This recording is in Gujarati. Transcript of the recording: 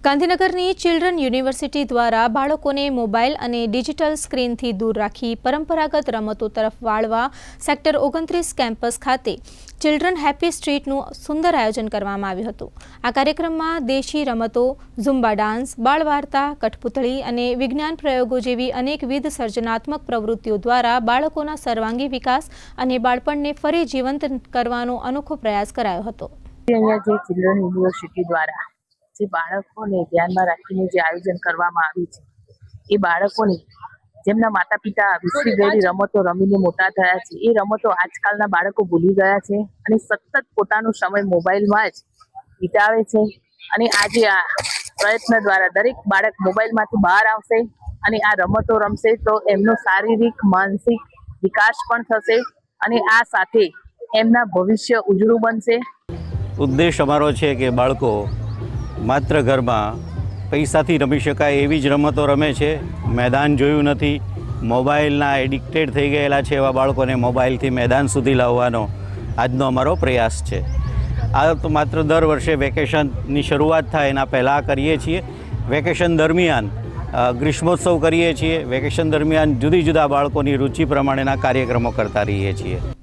ગાંધીનગરની ચિલ્ડ્રન યુનિવર્સિટી દ્વારા બાળકોને મોબાઈલ અને ડિજિટલ સ્ક્રીનથી દૂર રાખી પરંપરાગત રમતો તરફ વાળવા સેક્ટર 29 કેમ્પસ ખાતે ચિલ્ડ્રન હેપી સ્ટ્રીટનું સુંદર આયોજન કરવામાં આવ્યું હતું। આ કાર્યક્રમમાં દેશી રમતો, ઝુમ્બા ડાન્સ, બાળ વાર્તા, કઠપૂતળી અને વિજ્ઞાન પ્રયોગો જેવી અનેકવિધ સર્જનાત્મક પ્રવૃત્તિઓ દ્વારા બાળકોના સર્વાંગી વિકાસ અને બાળપણને ફરી જીવંત કરવાનો અનોખો પ્રયાસ કરાયો હતો। ચિલ્ડ્રન યુનિવર્સિટી દ્વારા જે બાળકોને ધ્યાનમાં રાખીને જે આયોજન કરવામાં આવ્યું છે એ બાળકોને જેમના માતા પિતા વિસરી ગયેલી રમતો રમીને મોટા થયા છે એ રમતો આજકાલના બાળકો ભૂલી ગયા છે અને સતત પોતાનો સમય મોબાઈલમાં જ વિતાવે છે। અને આજે આ પ્રયત્ન દ્વારા દરેક બાળક મોબાઈલમાંથી બહાર આવશે અને આ રમતો રમશે તો એમનો શારીરિક માનસિક વિકાસ પણ થશે અને આ સાથે એમના ભવિષ્ય ઉજળું બનશે। ઉદ્દેશ અમારો છે કે બાળકો માત્ર ઘરમાં પૈસાથી રમી શકાય એવી જ રમતો રમે છે, મેદાન જોયું નથી, મોબાઈલના એડિક્ટેડ થઈ ગયેલા છે એવા બાળકોને મોબાઈલથી મેદાન સુધી લાવવાનો આજનો અમારો પ્રયાસ છે। આ તો માત્ર દર વર્ષે વેકેશનની શરૂઆત થાય એના પહેલાં કરીએ છીએ। વેકેશન દરમિયાન ગ્રીષ્મોત્સવ કરીએ છીએ, વેકેશન દરમિયાન જુદી જુદા બાળકોની રુચિ પ્રમાણેના કાર્યક્રમો કરતા રહીએ છીએ।